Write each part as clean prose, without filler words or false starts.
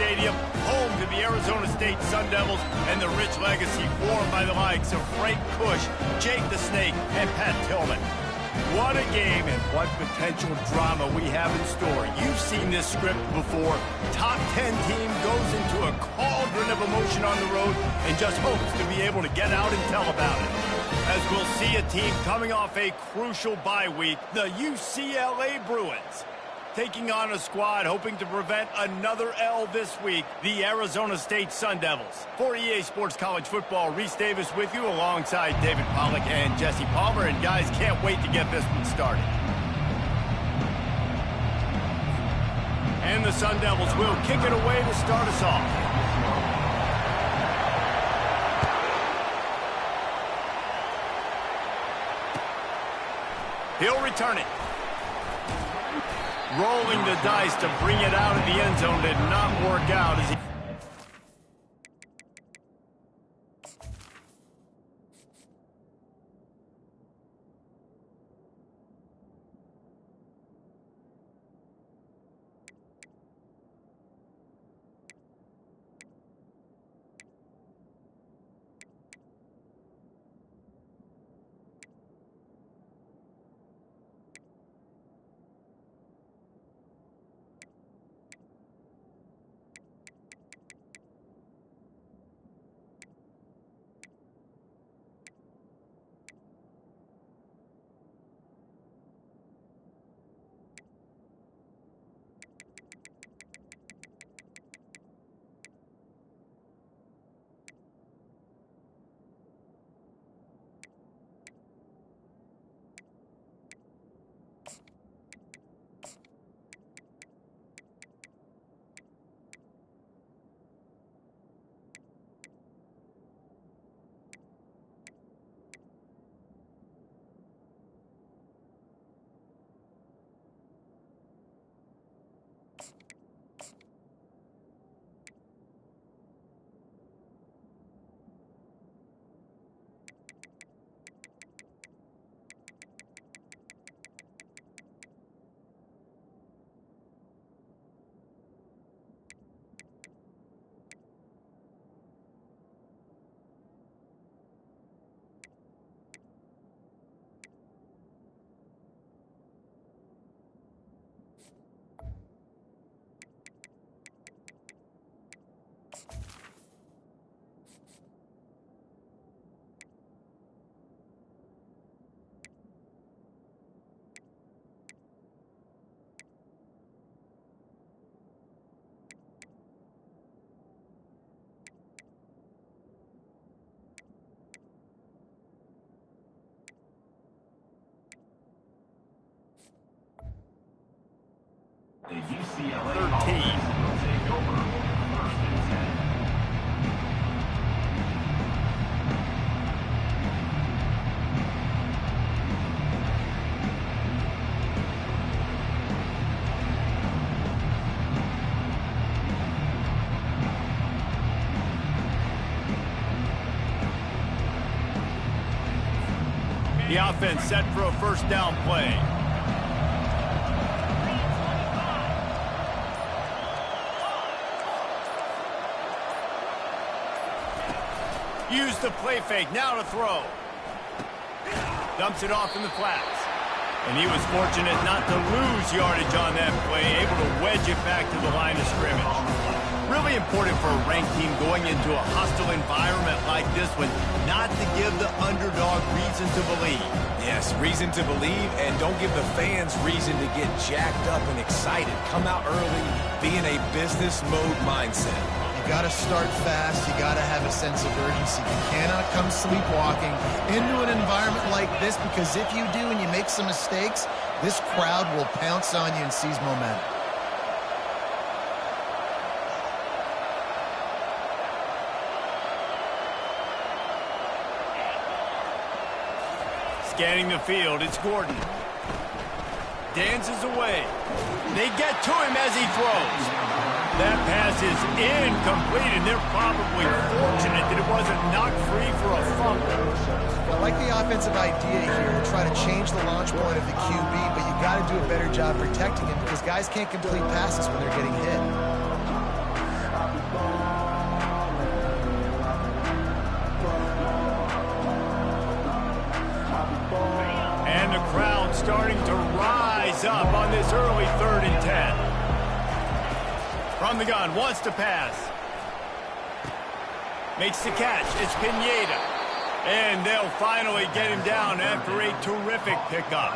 Stadium, home to the Arizona State Sun Devils and the rich legacy formed by the likes of Frank Kush, Jake the Snake, and Pat Tillman. What a game and what potential drama we have in store. You've seen this script before. Top 10 team goes into a cauldron of emotion on the road and just hopes to be able to get out and tell about it. As we'll see a team coming off a crucial bye week, the UCLA Bruins. Taking on a squad hoping to prevent another L this week, the Arizona State Sun Devils. For EA Sports College Football, Reese Davis with you alongside David Pollack and Jesse Palmer. And guys, can't wait to get this one started. And the Sun Devils will kick it away to start us off. He'll return it. Rolling the dice to bring it out of the end zone did not work out as he... The UCLA 13 will take over 1st and 10. The offense set for a first down play. Use the play fake, now to throw. Dumps it off in the flats. And he was fortunate not to lose yardage on that play, able to wedge it back to the line of scrimmage. Really important for a ranked team going into a hostile environment like this one, not to give the underdog reason to believe. Yes, reason to believe, and don't give the fans reason to get jacked up and excited. Come out early, be in a business mode mindset. You got to start fast. You got to have a sense of urgency. You cannot come sleepwalking into an environment like this, because if you do and you make some mistakes, this crowd will pounce on you and seize momentum. Scanning the field, it's Gordon. Dances away. They get to him as he throws. That pass is incomplete, and they're probably fortunate that it wasn't knocked free for a fumble. I like the offensive idea here to try to change the launch point of the QB, but you got to do a better job protecting him, because guys can't complete passes when they're getting hit. things up on this early 3rd and 10. From the gun, wants to pass. Makes the catch. It's Pineda. And they'll finally get him down after a terrific pickup.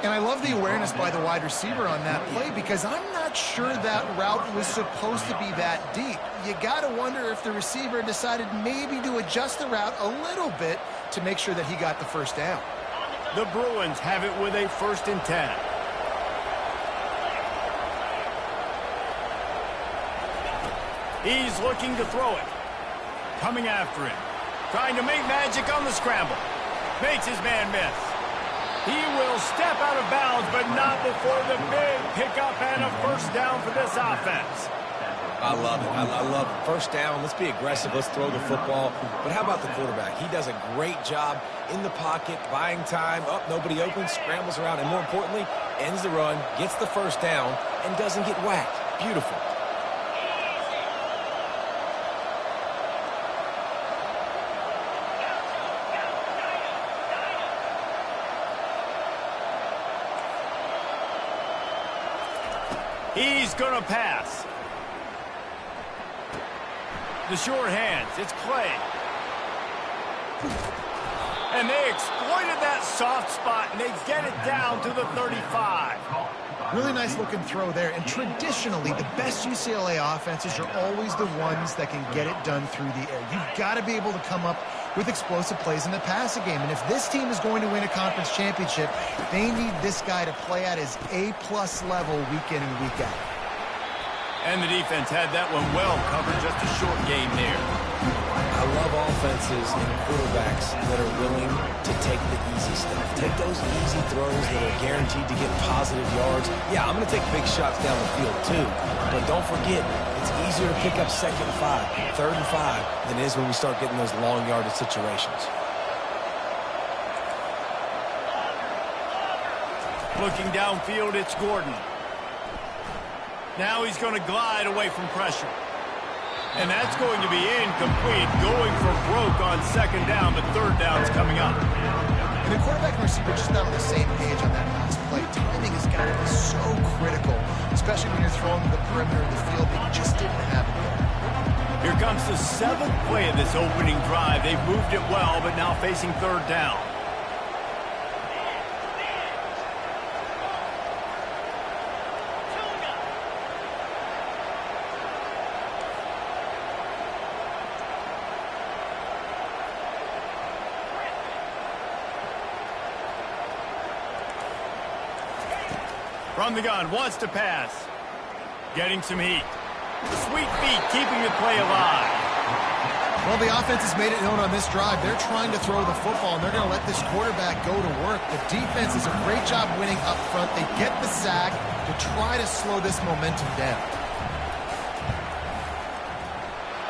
And I love the awareness by the wide receiver on that play because I'm not sure that route was supposed to be that deep. You got to wonder if the receiver decided maybe to adjust the route a little bit to make sure that he got the first down. The Bruins have it with a 1st and 10. He's looking to throw it. Coming after him. Trying to make magic on the scramble. Makes his man miss. He will step out of bounds, but not before the big pickup and a 1st down for this offense. I love it. I love it. 1st down. Let's be aggressive. Let's throw the football. But how about the quarterback? He does a great job in the pocket, buying time. Up, nobody open, scrambles around, and more importantly, ends the run, gets the 1st down, and doesn't get whacked. Beautiful. He's going to pass. The short hands. It's Clay. And they exploited that soft spot, and they get it down to the 35. Really nice looking throw there. And traditionally, the best UCLA offenses are always the ones that can get it done through the air. You've got to be able to come up with explosive plays in the passing game. And if this team is going to win a conference championship, they need this guy to play at his A-plus level week in and week out. And the defense had that one well covered, just a short game there. I love offenses and quarterbacks that are willing to take the easy stuff. Take those easy throws that are guaranteed to get positive yards. Yeah, I'm going to take big shots down the field too. But don't forget, it's easier to pick up 2nd and 5, 3rd and 5 than it is when we start getting those long yardage situations. Looking downfield, it's Gordon. Now he's going to glide away from pressure. And that's going to be incomplete, going for broke on 2nd down, but 3rd down's coming up. And the quarterback and receiver just not on the same page on that last play. Timing has got to be so critical, especially when you're throwing to the perimeter of the field. They just didn't have it there. Here comes the 7th play of this opening drive. They've moved it well, but now facing 3rd down. From the gun, wants to pass. Getting some heat. Sweet feet keeping the play alive. Well, the offense has made it known on this drive. They're trying to throw the football, and they're going to let this quarterback go to work. The defense does a great job winning up front. They get the sack to try to slow this momentum down.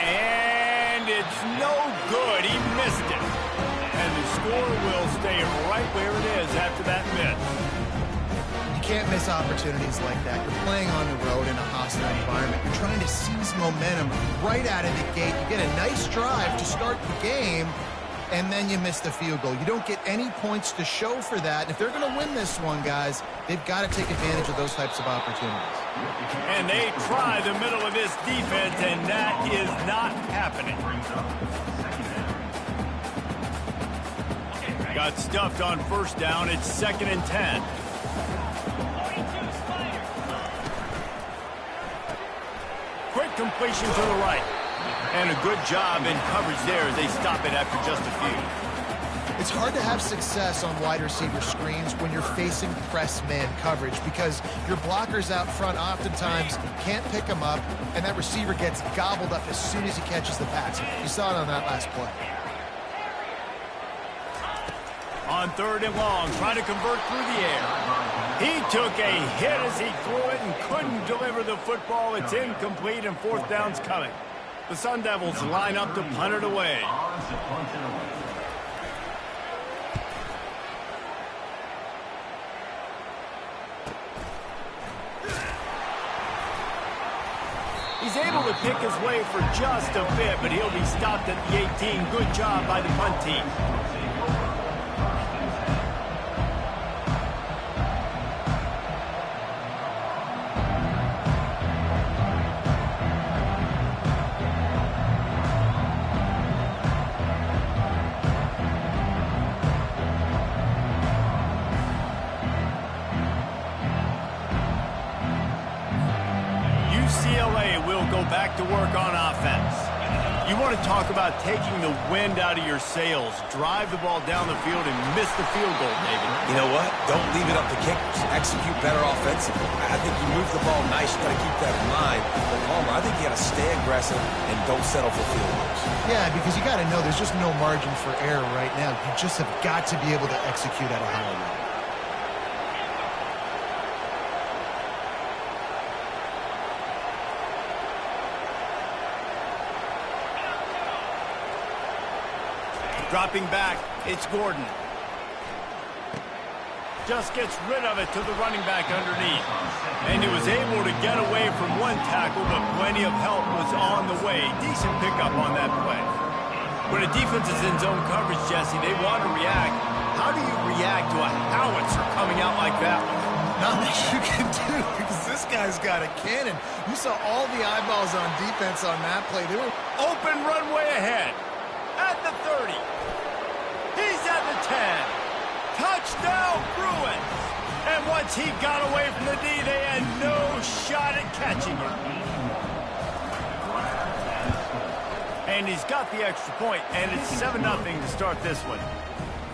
And it's no good. He missed it. And the score will stay right where it is after that miss. Can't miss opportunities like that. You're playing on the road in a hostile environment. You're trying to seize momentum right out of the gate. You get a nice drive to start the game, and then you miss the field goal. You don't get any points to show for that. And if they're going to win this one, guys, they've got to take advantage of those types of opportunities. And they try the middle of this defense, and that is not happening. Got stuffed on 1st down. It's 2nd and 10. Quick completion to the right. And a good job in coverage there as they stop it after just a few. It's hard to have success on wide receiver screens when you're facing press man coverage because your blockers out front oftentimes can't pick them up, and that receiver gets gobbled up as soon as he catches the pass. You saw it on that last play. On 3rd and long, trying to convert through the air. He took a hit as he threw it and couldn't deliver the football. It's incomplete, and 4th down's coming. The Sun Devils line up to punt it away. He's able to pick his way for just a bit, but he'll be stopped at the 18. Good job by the punt team. will go back to work on offense. You want to talk about taking the wind out of your sails. Drive the ball down the field and miss the field goal, David. You know what? Don't leave it up to kickers. Execute better offensively. I think you move the ball nice. You got to keep that in mind. But Palmer, I think you got to stay aggressive and don't settle for field goals. Yeah, because you got to know there's just no margin for error right now. You just have got to be able to execute at a high level. Dropping back, it's Gordon. Just gets rid of it to the running back underneath. And he was able to get away from one tackle, but plenty of help was on the way. Decent pickup on that play. When a defense is in zone coverage, Jesse, they want to react. How do you react to a howitzer coming out like that one? Not much you can do because this guy's got a cannon. You saw all the eyeballs on defense on that play. They were open runway ahead. At the 30. He's at the 10. Touchdown, Bruins. And once he got away from the D, they had no shot at catching him. And he's got the extra point, and it's 7-0 to start this one.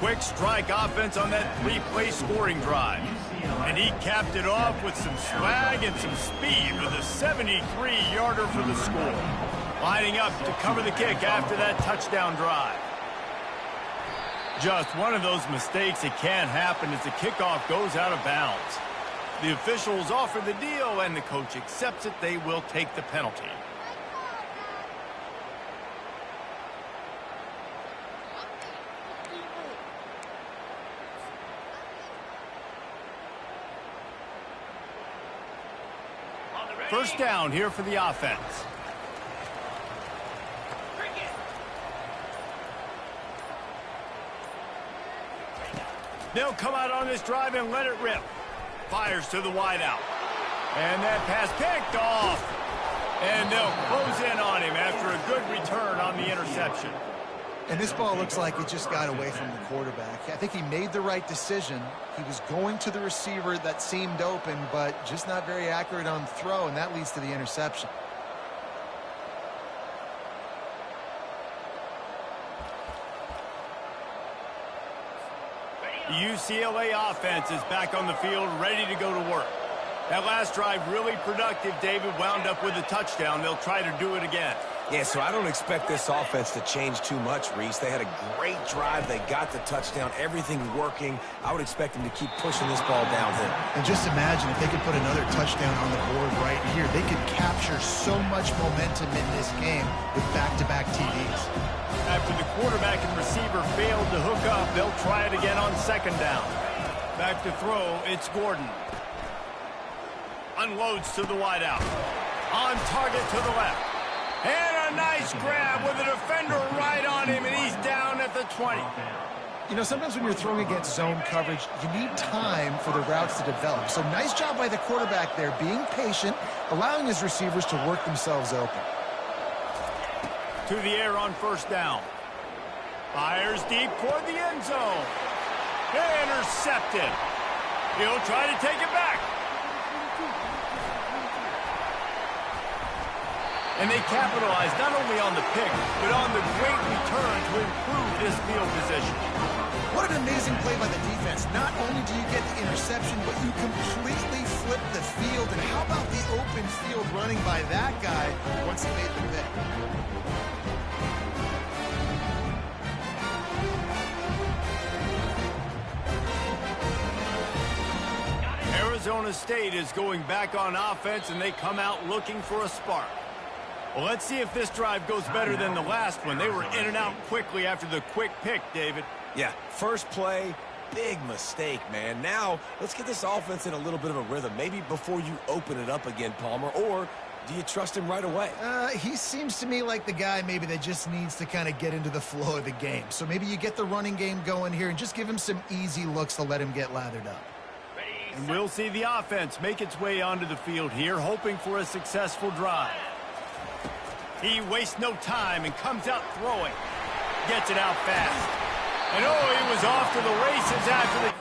Quick strike offense on that 3-play scoring drive. And he capped it off with some swag and some speed with a 73-yarder for the score. Lining up to cover the kick after that touchdown drive. Just one of those mistakes that can't happen as the kickoff goes out of bounds. The officials offer the deal, and the coach accepts it. They will take the penalty. First down here for the offense. They'll come out on this drive and let it rip. Fires to the wideout. And that pass picked off. And they'll close in on him after a good return on the interception. And this ball looks like it just got away from the quarterback. I think he made the right decision. He was going to the receiver that seemed open, but just not very accurate on the throw, and that leads to the interception. The UCLA offense is back on the field, ready to go to work. That last drive really productive. David wound up with a touchdown. They'll try to do it again. Yeah, so I don't expect this offense to change too much, Reese. They had a great drive. They got the touchdown. Everything working. I would expect them to keep pushing this ball downhill. And just imagine if they could put another touchdown on the board right here. They could capture so much momentum in this game with back-to-back TDs. After the quarterback and receiver failed to hook up, they'll try it again on second down. Back to throw, it's Gordon. Unloads to the wideout. On target to the left. And a nice grab with a defender right on him, and he's down at the 20. You know, sometimes when you're throwing against zone coverage, you need time for the routes to develop. So nice job by the quarterback there, being patient, allowing his receivers to work themselves open. To the air on first down. Fires deep toward the end zone. Intercepted. He'll try to take it back. And they capitalized not only on the pick, but on the great return to improve this field position. What an amazing play by the defense. Not only do you get the interception, but you completely flip the field. And how about the open field running by that guy once he made the pick? Arizona State is going back on offense, and they come out looking for a spark. Well, let's see if this drive goes better than the last one. They were in and out quickly after the quick pick, David. Yeah, first play, big mistake, man. Now, let's get this offense in a little bit of a rhythm. Maybe before you open it up again, Palmer, or do you trust him right away? He seems to me like the guy maybe that just needs to kind of get into the flow of the game. So maybe you get the running game going here and just give him some easy looks to let him get lathered up. And we'll see the offense make its way onto the field here, hoping for a successful drive. He wastes no time and comes out throwing. Gets it out fast. And oh, he was off to the races after the